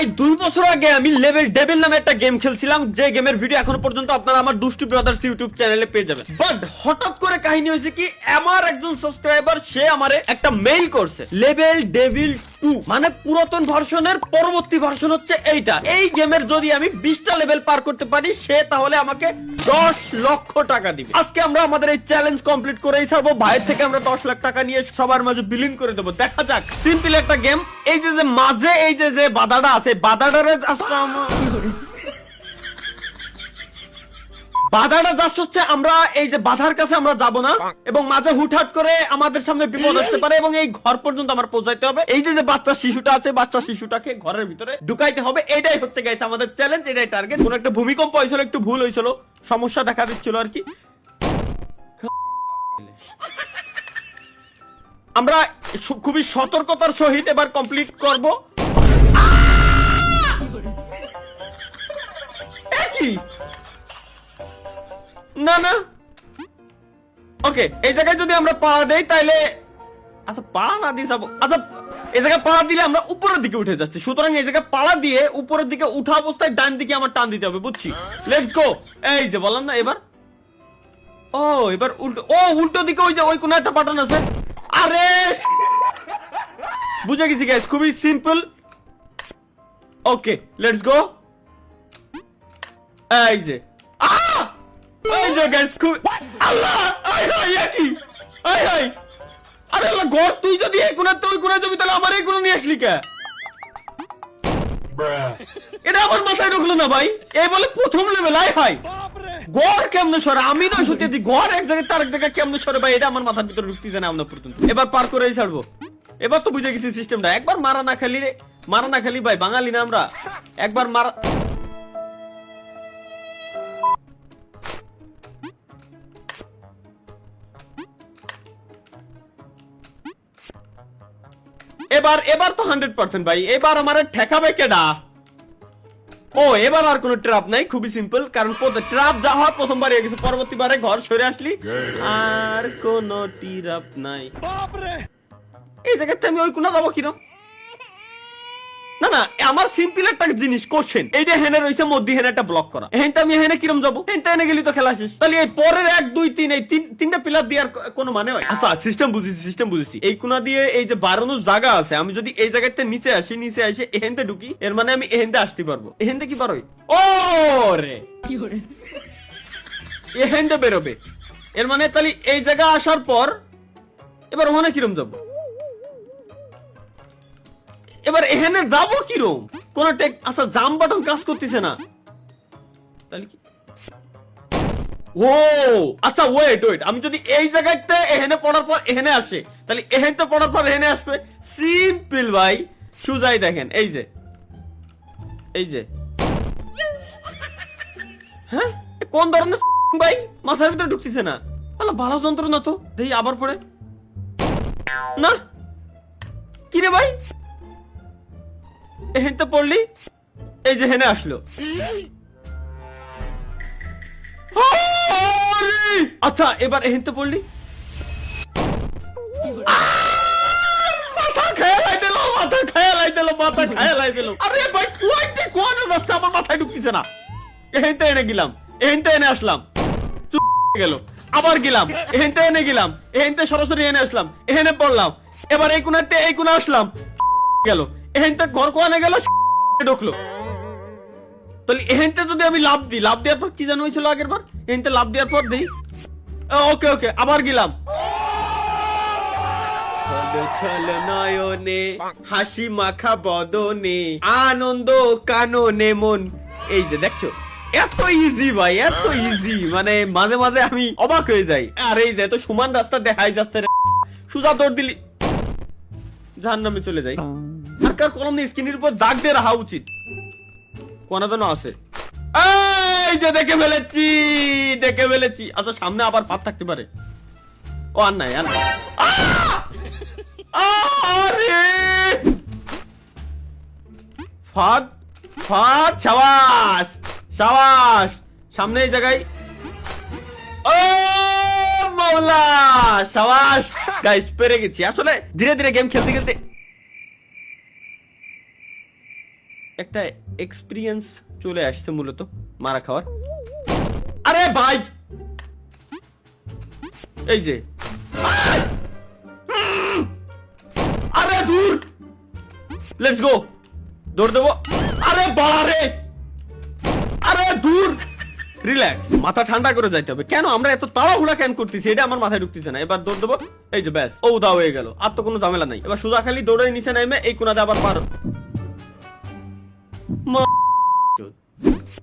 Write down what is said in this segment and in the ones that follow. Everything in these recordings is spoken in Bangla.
প্রায় 2 বছর আগে আমি লেভেল ডেভিল নামে একটা গেম খেলছিলাম, যে গেমের ভিডিও এখনো পর্যন্ত আপনারা আমার দুষ্টু ব্রাদার্স ইউটিউব চ্যানেলে পেয়ে যাবেন। বাট হঠাৎ করে কাহিনী হয়েছে কি, আমার একজন সাবস্ক্রাইবার সে আমারে একটা মেইল করছে, লেভেল ডেভিল 2 মানে পুরাতন ভার্সনের পরবর্তী ভার্সন হচ্ছে এইটা। এই গেমের যদি আমি 20টা লেভেল পার করতে পারি সে তাহলে আমাকে 10 লক্ষ টাকা দিবে। আজকে আমরা আমাদের এই চ্যালেঞ্জ কমপ্লিট করেই ছাড়বো। ভাইয়ের থেকে আমরা 10 লাখ টাকা নিয়ে সবার মাঝে বিলিং করে দেবো। দেখা যাক, সিম্পল একটা গেম। এই যে মাঝে এই যে বাধাটা আছে, বাধাটারে বাধাটা জাস্ট হচ্ছে আমরা এই যে বাধার কাছে আমরা যাব না, এবং মাঝে হুটহাট করে আমাদের সামনে বিপদ আসতে পারে এবং এই ঘর পর্যন্ত আমার পৌঁছাইতে হবে। এই যে বাচ্চা শিশুটা আছে, বাচ্চা শিশুটাকে ঘরের ভিতরে ঢুকাইতে হবে। এটাই হচ্ছে গাইস আমাদের চ্যালেঞ্জ, এটাই টার্গেট। কোন একটা ভূমিকম্প হয়েছিল, একটু ভুল হয়েছিল, সমস্যা দেখা দিচ্ছিল আর কি। আমরা খুবই সতর্কতার সহিত এবার কমপ্লিট করব। কি না না ওকে, এই জায়গায় যদি আমরা পা দেই তাইলে, আচ্ছা পা না দিয়ে যাবো, আচ্ছা এই জায়গায় পা দিলে আমরা উপরের দিকে উঠে যাচ্ছি, সুতরাং এই জায়গায় পাড়া দিয়ে উপরের দিকে উঠা অবস্থায় ডান দিকে আমার টান দিতে হবে, বুঝছি? Let's go. এই যে বললাম না, এবার ও এবার উল্টো, ও উল্টো দিকে ওই যে ওই কোন একটা বাটন আছে। আরে বুঝে গেছি গাইস, খুবই সিম্পল। Okay let's go. এই যে এই যে গাইস, খুব আল্লাহ আই হাই কি আই হাই। আরে আল্লাহ, ঘর তুই যদি এই কোণাতে ওই কোণায় যাবি তাহলে আমার এই কোণা নিয়ে আসলি কে? এটা আমার মাথায় ঢুকলো না ভাই। এই বলে প্রথম লেভেল, আই হাই গড় কেমনে সরে? আমি নয় সত্যি দি গড় এক জায়গায় তার এক জায়গায় কেমনে সরে ভাই, এটা আমার মাথার ভিতরে ঢুকতেছে না আমরা পর্যন্ত। এবার পার করেই ছাড়বো। এবার তো বুঝে গেছি সিস্টেমটা। একবার মারা না খালি ভাই, বাঙালি না আমরা, একবার মারা। এবার তো 100% ভাই, এবার আমার ঠেকাবে কেডা? ও এবার আর কোনো ট্র্যাপ নাই, খুবই সিম্পল। কারণ ট্র্যাপ যা হয় প্রথমবার হয়ে গেছে, পরবর্তীবারে ঘর সরে আসলি আর কোনো ট্র্যাপ নাই। এই জায়গাতে আমি ওই কোনা যাবো কিরম? না না, আমার সিম্পল একটা জিনিস কোশ্চেন, এই যে হেনে রয়েছে মধ্যে হেনে একটা ব্লক করা, হেনতে আমি হেনে কিরম যাবো? হেনতে এনে গেলি তো খেলা শেষ। তাহলে এই পরের 1 2 3 এই তিনটা পিলার দিয়ে আর কোনো মানে হয়? আচ্ছা সিস্টেম বুঝেছি। এই কোনা দিয়ে এই যে বাড়ানোর জায়গা আছে, আমি যদি এই জায়গাতে নিচে আসি এহেনতে ঢুকি, এর মানে আমি এহেনতে আসতে পারবো। এহেনতে কি পারোই? ও রে এহেনতে বেরোবে, এর মানে তাহলে এই জায়গা আসার পর এবার ওখানে কিরম যাবো? এবার এখানে যাবো কিরম? কোন আচ্ছা জাম বাটন কাজ করতেছে না, তাহলে কি? ও আচ্ছা ওয়েট, আমি যদি এই জায়গাতে এখানে পড়ার পর এখানে আসে, তাহলে এখানে পড়ার পর এখানে আসবে। সিম্পল ভাই, সুজাই দেখেন। এই যে হ্যাঁ, কোন ধরনের ভাই মাথার ভিতরে ঢুকতেছে না। আল্লাহ ভালো যন্ত্র না তো, দেখি আবার পড়ে না। কি রে ভাই, এহেনতে পড়লি, এই যে হেনে আসলো। আচ্ছা এবার এহেনতে পড়লি, মাথা খেয়ালাই দিল। আরে ভাই কোন যাচ্ছে, আমার মাথায় ঢুকতেছে না। এহেনতে এনে গেলাম, এহেনতে এনে আসলাম, গেল, আবার গেলাম, এহেনতে এনে গেলাম, এহেনতে সরাসরি এনে আসলাম, এহেনে পড়লাম, এবার এই কোণাতে এই কোণা আসলাম, গেল, এহেনতে ঘর কোণে গেল, ঢুকলো। তাহলে এহেনতে যদি আমি লাভ দেওয়ার পর কি জানো হয়েছিল আগের বার? এহেনতে লাভ দেওয়ার পর দিই, ওকে আবার গেলাম, নয়নে হাসি মাখা বদনে আনন্দ কাননে মন। এই যে দেখছো, এত ইজি ভাই, এত ইজি, মানে মাঝে মাঝে আমি অবাক হয়ে যাই। আর এই যে এত সমান রাস্তা দেখাই যাচ্ছে, সোজা দৌড় দিলি জাহান্নামে চলে যাই। আর কার কলম দিয়ে স্ক্রিনের উপর দাগ দিয়ে রাখা উচিত, কোনা যেন আছে। এই যে দেখে ফেলেছি। আচ্ছা সামনে আবার পাত থাকতে পারে। ও আর নাই, আরে ফাদ সাবাস সামনে এই জায়গায়। ও মাওলা, সাবাস গাইস, পেরে গেছি। আসলে ধীরে ধীরে গেম খেলতে একটা এক্সপিরিয়েন্স চলে আসছে মূলত মারা খাওয়ার। আরে ভাই এই যে আরে দূর, লেটস গো, দৌড় দেবো। আরে বাড়ে, আরে দূর, রিল্যাক্স, মাথা ঠান্ডা করে যাইতে হবে। কেন আমরা এত তাড়াহুড়া কেন করতেছি এটা আমার মাথায় ঢুকতেছে না। এবার দৌড় দেবো, এই যে ব্যাস, ও উদা হয়ে গেল, আর তো কোনো ঝামেলা নাই। এবার সোজা খালি দৌড়ে নিচে নামে এই কোনাতে আবার পার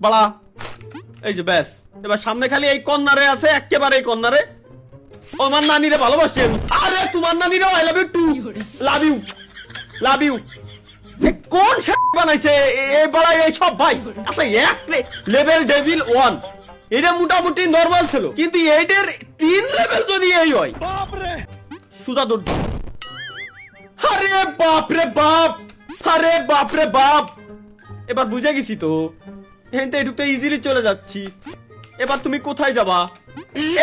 বাড়া, এই যে ব্যাস। এবার সামনে খালি এই কর্নারে আছে, একেবারে এই কর্নারে। ও আমার নানিরে ভালোবাসি আমি। আরে তোমার নানিরে I love you too, love you, love you. কোন বানাইছে এই বড়াই এই সব ভাই? আচ্ছা এক লেভেল ডেভিল 1 এটা মোটামুটি নরমাল ছিল, কিন্তু এইটার 3 লেভেল যদি এই হয় বাপরে সুদা দৌড়। আরে বাপ রে বাপ, আরে বাপ রে বাপ। এবার বুঝে গেছি তো, এখান থেকে ঢুকতে ইজিলি চলে যাচ্ছি। এবার তুমি কোথায় যাবা?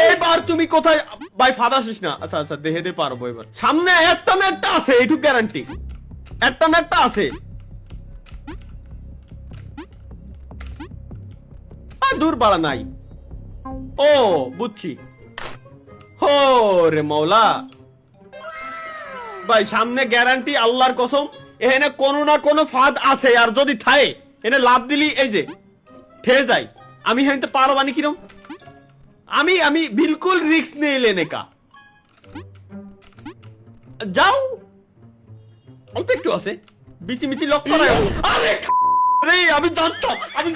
এবার তুমি কোথায়? ভাই ফাদা আসিস না। আচ্ছা আচ্ছা দেখে পারবো। এবার সামনে একটা না একটা আছে, এইটুকু গ্যারান্টি, একটা না একটা আছে। আর দূর বাড়া নাই। ও বুঝছি, হো রে মৌলা ভাই, সামনে গ্যারান্টি আল্লাহর কসম এখানে কোনো না কোনো ফাঁদ আছে। আর যদি থাকে এনে লাভ দিলি এই যে ঠেয়ে যায়। আমি হইতে পারবানি কিরম? আমি বিলকুল রিস্ক নেই লেনে কা। যাও, অল্প একটু আছে, বিচি মিচি লক্ষ্য করা। আরে রে আমি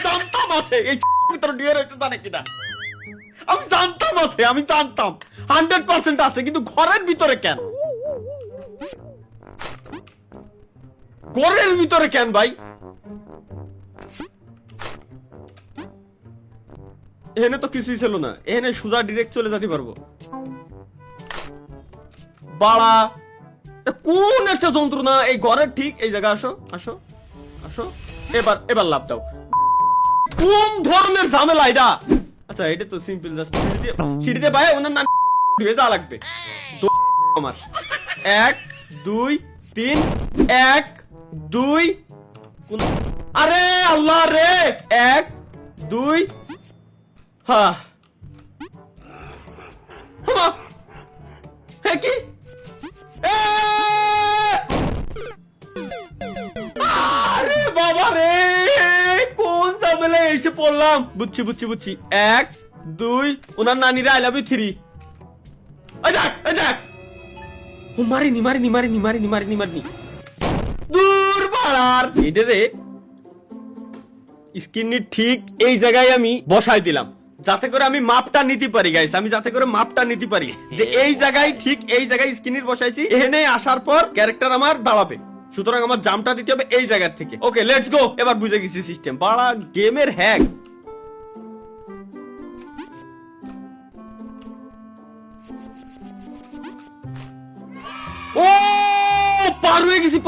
জানতাম আছে এই ভিতরে ডিয়ার হচ্ছে জানে কিনা। আমি জানতাম আছে, আমি জানতাম 100% আছে, কিন্তু ঘরের ভিতরে কেন? ঘরের ভিতরে কেন ভাই? এখানে তো কিছুই ছিল না, এখানে সুজা ডিরেক্ট চলে যেতে পারবো। বাড়া কোন একটা যন্ত্রণা এই ঘরের ঠিক এই জায়গা। আসো আসো আসো, এবার লাভ দাও। কোন ধরনের ঝামেলা এটা? আচ্ছা এটা তো সিম্পল, জাস্ট সিঁড়ি দিয়ে ভাই ওনার নাম ঢুকে যাওয়া লাগবে। আমার 1 2 3 1 2। আরে আল্লাহ রে, 1 2। হ্যাঁ কি আরে বাবা রে, কোন ঝামেলা এসে পড়লাম। বুঝছি 1 2, ওনার নানিরা আই লাভ ইউ 3। ও মারিনি দূর বাড়ার। এটা রে স্ক্রিন ঠিক এই জায়গায় আমি বসাই দিলাম, যাতে করে আমি মাপটা নিতে পারি গাইস। আমি যাতে করে মাপটা নিতে পারি যে এই জায়গায় ঠিক এই জায়গায় স্ক্রিনের বসাইছি। এখানে আসার পর ক্যারেক্টার আমার দাঁড়াবে, সুতরাং আমার জাম্পটা দিতে হবে এই জায়গা থেকে। ওকে লেটস গো, এবার বুঝে গেছি সিস্টেম। বাড়া গেমের হ্যাক। ও পার হয়ে গেছি।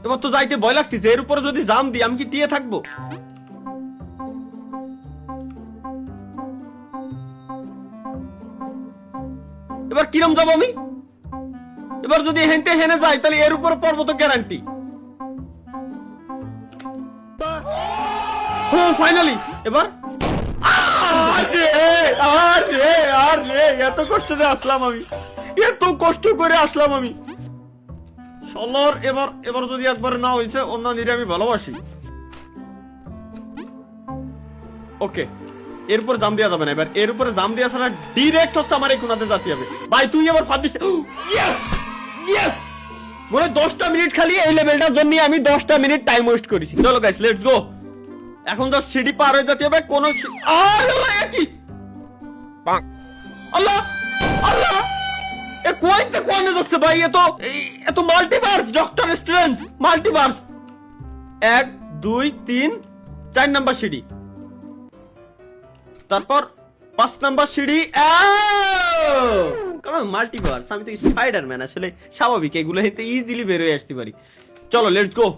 এবার তো যাইতে ভয় লাগতেছে। এর উপরে যদি জাম দিই আমি কি টিয়ে থাকবো? এবার কিরম যাবো আমি? এবার যদি হেনতে হেনে যাই তাহলে এর উপরে পড়বো তো গ্যারান্টি। ও ফাইনালি এবার আরে এত কষ্ট করে আসলাম আমি সলর। এবার যদি একবার না হয়েছে, অন্য নিরে আমি ভালোবাসি। ওকে এরপর জাম দেওয়া যাবে না। এবার এর উপরে জাম দেওয়া ছাড়া ডিরেক্ট হচ্ছে আমার এই কোনাতে যেতে হবে। ভাই তুই এবার ফাঁদ দিস। ইয়েস মনে 10টা মিনিট খালি এই লেভেলটার জন্য আমি 10টা মিনিট টাইম ওয়েস্ট করেছি। চলো গাইস লেটস গো। এখন তো সিঁড়ি পার হয়ে যেতে হবে। কোন আল্লাহ আল্লাহ, এ কোয়াইতে কোয়ানে যাচ্ছে ভাই? এত multiverse, doctor strange multiverse. 1 2 3 4 number সিঁড়ি, তারপর 5 নাম্বার সিঁড়ি। কারণ মাল্টিভার্স, আমি তো স্পাইডারম্যান, আসলে স্বাভাবিক এগুলো হেতে ইজিলি বের হয়ে আসতে পারি। চলো লেটস গো।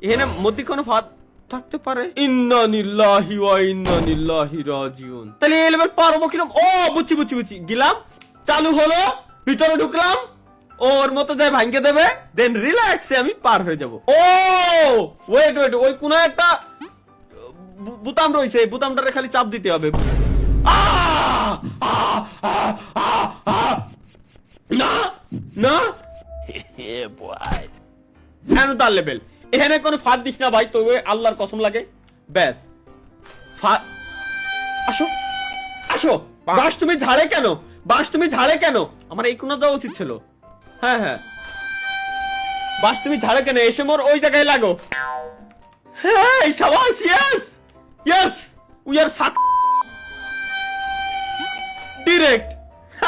এখানে মধ্যে কোনো ফাঁদ থাকতে পারে। ইন্না লিল্লাহি ওয়া ইন্না ইলাইহি রাজিউন। তাহলে এই লেভেল পারবো কিরকম? ও বুঝছি গেলাম, চালু হলো, ভিতরে ঢুকলাম, ওর মতো যায় ভাঙ্গে দেবে, দেন রিল্যাক্সে আমি পার হয়ে যাব। ও ওয়েট ওয়েট, ওই কোন একটা বুতাম রয়েছে, এই বুতামটারে খালি চাপ দিতে হবে। না না কেন তার লেভেল এখানে কোনো ফাঁদ দিস না ভাই, তো আল্লাহর কসম লাগে। ব্যাস আসো আসো। বাস তুমি ঝাড়ে কেন, বাস তুমি ঝাড়ে কেন? আমার এই কোনা যাওয়া উচিত ছিল। হ্যাঁ হ্যাঁ, বাস তুমি ঝাড়ে কেন? এসে মোর ওই জায়গায় লাগো। হ্যাঁ শাবাশ, yes yes, we are suck direct.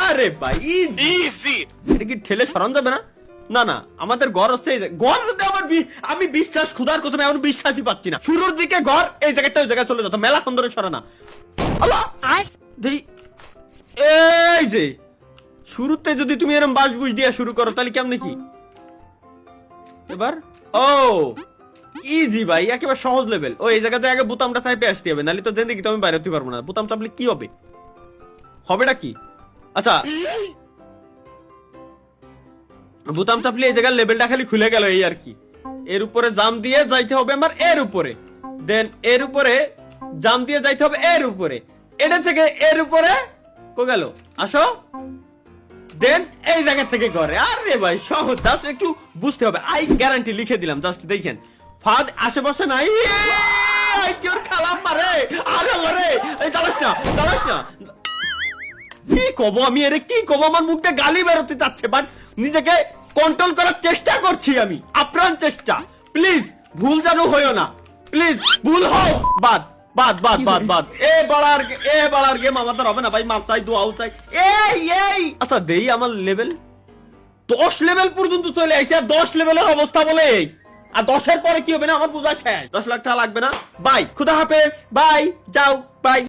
আরে ভাই ইজি, এটা কি ঠেলে সরান যাবে না? না না, আমাদের ঘর হচ্ছে এই ঘর। যদি আমার আমি বিশ্বাস খুদার কথা এমন বিশ্বাসই পাচ্ছি না। শুরুর দিকে ঘর, এই জায়গাটা ওই জায়গায় চলে যেত, মেলা সুন্দরে সরে না। আল্লাহ এই যে শুরুতে যদি তুমি এরকম বাস বুঝ দিয়ে শুরু করো তাহলে কেমনে কি এবার? ও ইজি ভাই, একেবারে সহজ লেভেল। ও এই জায়গাতে আগে বোতামটা চাইপে আসতে হবে, নাহলে তো জেনে তো আমি বাইরে হতে পারবো না। বোতাম চাপলে কি হবে, হবেটা কি? আচ্ছা বোতাম চাপলে এই জায়গার লেভেলটা খালি খুলে গেল, এই আর কি। এর উপরে জাম দিয়ে যাইতে হবে আমার এর উপরে, দেন এর উপরে জাম দিয়ে যাইতে হবে এর উপরে, এটা থেকে এর উপরে কো গেল আসো, দেন এই জায়গা থেকে করে। আরে ভাই সহজ, জাস্ট একটু বুঝতে হবে। আই গ্যারান্টি লিখে দিলাম, জাস্ট দেখেন ফাঁদ আশেপাশে নাই। কেউ খালাম মারে, আরে আল্লাহ রে, এই দাঁড়াস না দাঁড়াস না। কি কব আমি, এর কি কব? আমার মুখে গালি বেরোতে চাচ্ছে, বাট নিজেকে কন্ট্রোল করার চেষ্টা করছি আমি, আপ্রাণ চেষ্টা। প্লিজ ভুল যেন হইও না, প্লিজ ভুল হোক বাদ বাদ বাদ বাদ বাদ। এ বাড়ার গেম আমাদের হবে না ভাই, মাপ চাই দোয়াও চাই। এই আচ্ছা দেই আমার লেভেল 10 লেভেল পর্যন্ত চলে আইছে, আর 10 লেভেলের অবস্থা বলে এই। আর 10-এর পরে কি হবে না আমার বোঝা শেষ। 10 লাখ টাকা লাগবে না। বাই, খুদা হাফেজ, বাই, যাও, বাই।